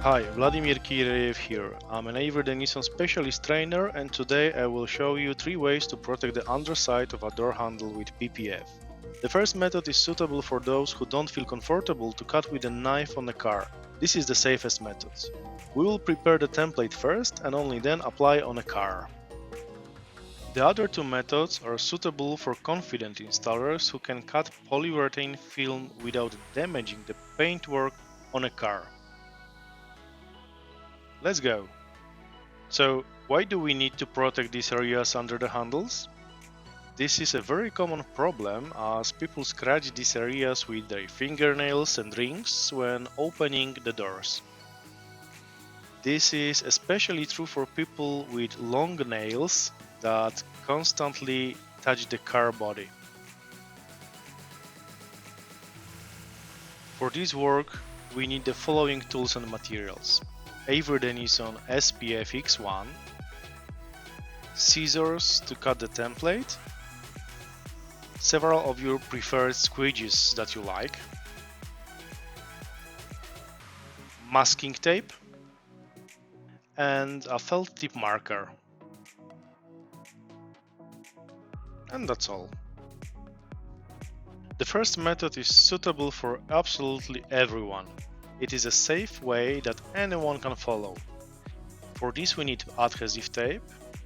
Hi, Vladimir Kireev here. I'm an Avery Denison specialist trainer, and today I will show you 3 ways to protect the underside of a door handle with PPF. The first method is suitable for those who don't feel comfortable to cut with a knife on a car. This is the safest method. We will prepare the template first and only then apply on a car. The other two methods are suitable for confident installers who can cut polyurethane film without damaging the paintwork on a car. Let's go! So, why do we need to protect these areas under the handles? This is a very common problem as people scratch these areas with their fingernails and rings when opening the doors. This is especially true for people with long nails that constantly touch the car body. For this work, we need the following tools and materials: Avery Denison SPF X1, scissors to cut the template, several of your preferred squeegees that you like, masking tape, and a felt tip marker. And that's all. The first method is suitable for absolutely everyone. It is a safe way that anyone can follow. For this we need adhesive tape.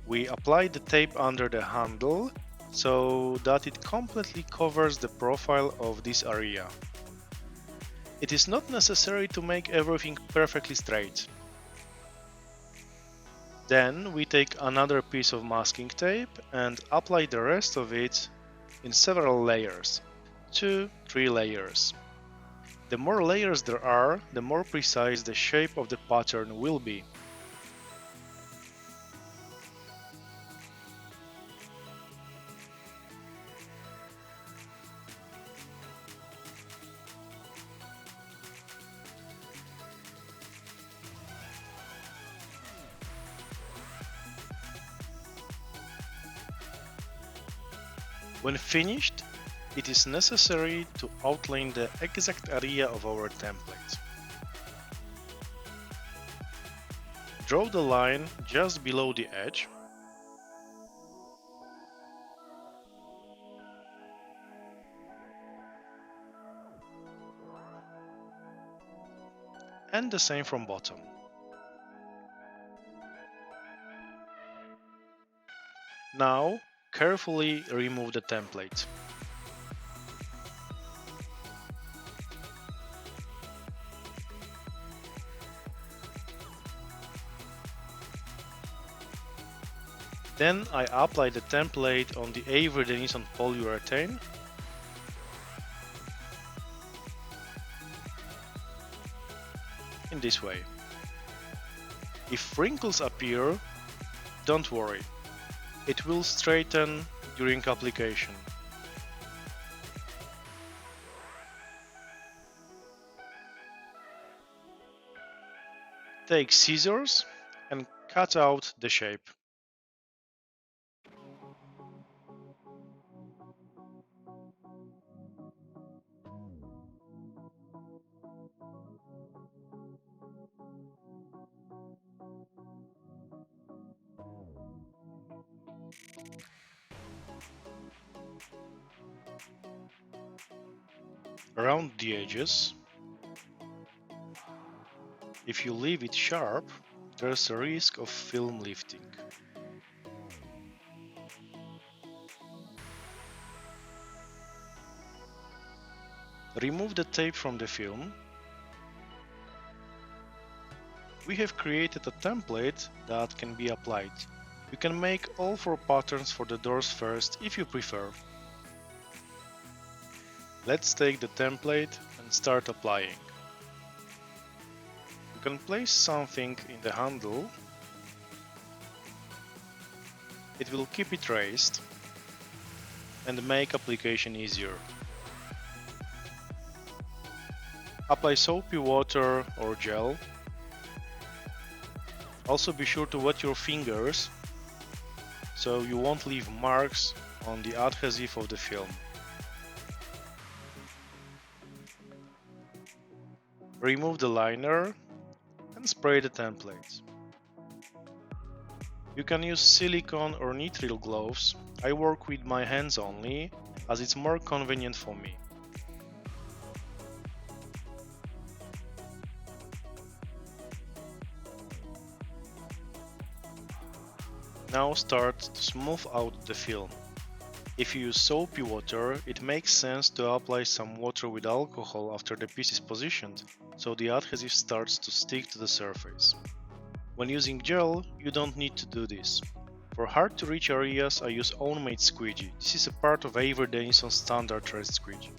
We apply the tape under the handle so that it completely covers the profile of this area. It is not necessary to make everything perfectly straight. Then we take another piece of masking tape and apply the rest of it in several layers, 2-3 layers. The more layers there are, the more precise the shape of the pattern will be. When finished, it is necessary to outline the exact area of our template. Draw the line just below the edge. And the same from bottom. Now, carefully remove the template. Then I apply the template on the Avery Denison polyurethane in this way. If wrinkles appear, don't worry, it will straighten during application. Take scissors and cut out the shape. Around the edges. If you leave it sharp, there's a risk of film lifting. Remove the tape from the film. We have created a template that can be applied. You can make all 4 patterns for the doors first if you prefer. Let's take the template and start applying. You can place something in the handle. It will keep it raised and make application easier. Apply soapy water or gel. Also be sure to wet your fingers so you won't leave marks on the adhesive of the film. Remove the liner and and spray the template. You can use silicone or nitrile gloves. I work with my hands only, as it's more convenient for me. Now start to smooth out the film. If you use soapy water, it makes sense to apply some water with alcohol after the piece is positioned, so the adhesive starts to stick to the surface. When using gel, you don't need to do this. For hard to reach areas, I use own-made squeegee. This is a part of Avery Dennison's standard rest squeegee.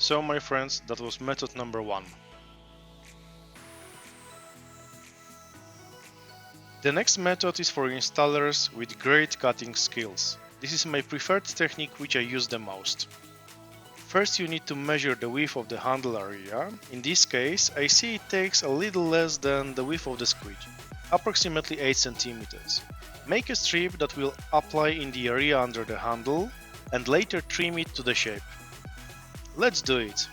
So my friends, that was method number 1. The next method is for installers with great cutting skills. This is my preferred technique which I use the most. First you need to measure the width of the handle area. In this case, I see it takes a little less than the width of the squeegee, approximately 8 cm. Make a strip that will apply in the area under the handle and later trim it to the shape. Let's do it!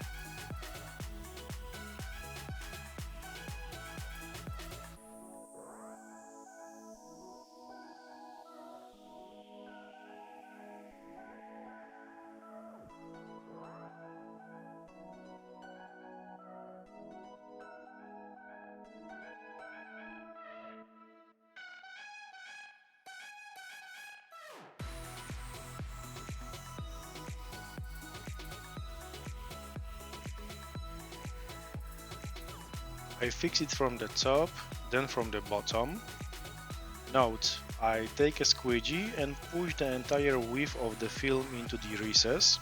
I fix it from the top, then from the bottom. Note, I take a squeegee and push the entire width of the film into the recess.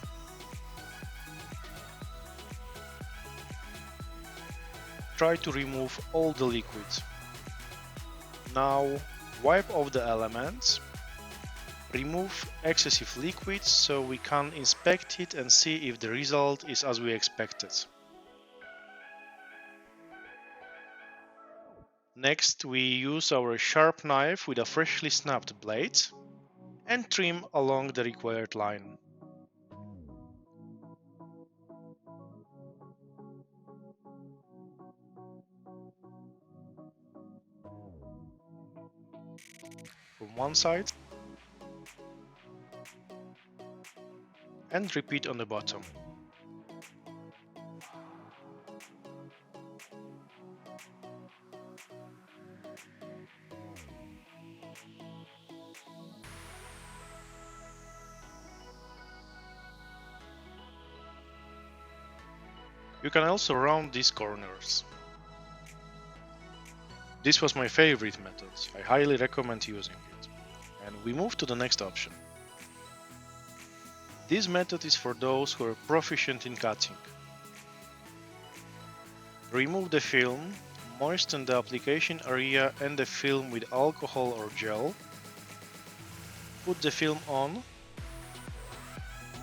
Try to remove all the liquid. Now wipe off the elements. Remove excessive liquid so we can inspect it and see if the result is as we expected. Next, we use our sharp knife with a freshly snapped blade and trim along the required line. From one side and repeat on the bottom. You can also round these corners. This was my favorite method. I highly recommend using it. And we move to the next option. This method is for those who are proficient in cutting. Remove the film, moisten the application area and the film with alcohol or gel. Put the film on.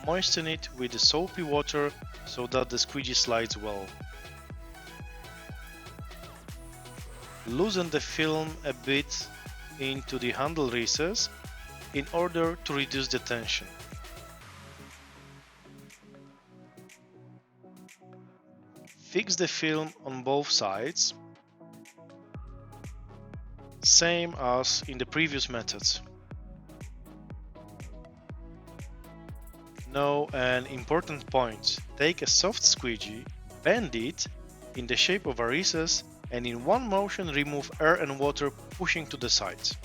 Moisten it with the soapy water so that the squeegee slides well. Loosen the film a bit into the handle recess in order to reduce the tension. Fix the film on both sides, same as in the previous methods. Now an important point, take a soft squeegee, bend it in the shape of a recess and in one motion remove air and water pushing to the sides.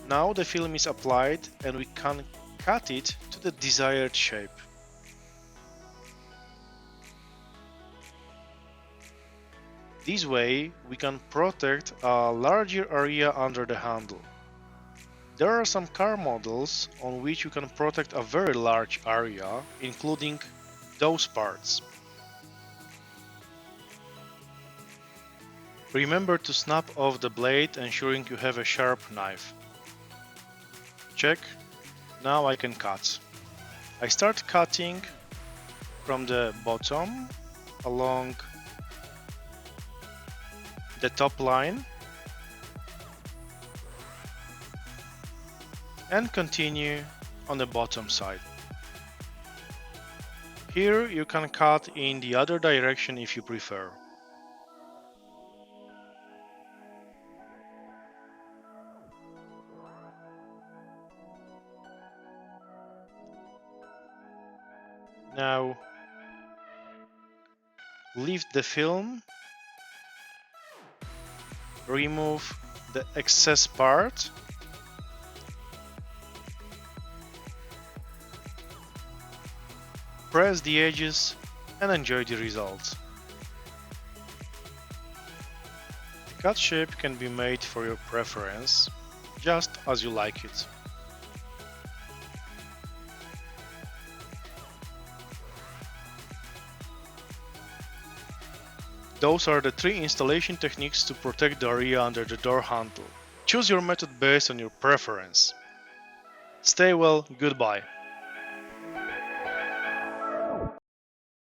Now the film is applied and we can cut it to the desired shape. This way we can protect a larger area under the handle. There are some car models on which you can protect a very large area, including those parts. Remember to snap off the blade, ensuring you have a sharp knife. Check. Now I can cut. I start cutting from the bottom along the top line and continue on the bottom side. Here you can cut in the other direction if you prefer. Now lift the film, remove the excess part, press the edges and enjoy the results. The cut shape can be made for your preference, just as you like it. Those are the 3 installation techniques to protect the area under the door handle. Choose your method based on your preference. Stay well, goodbye.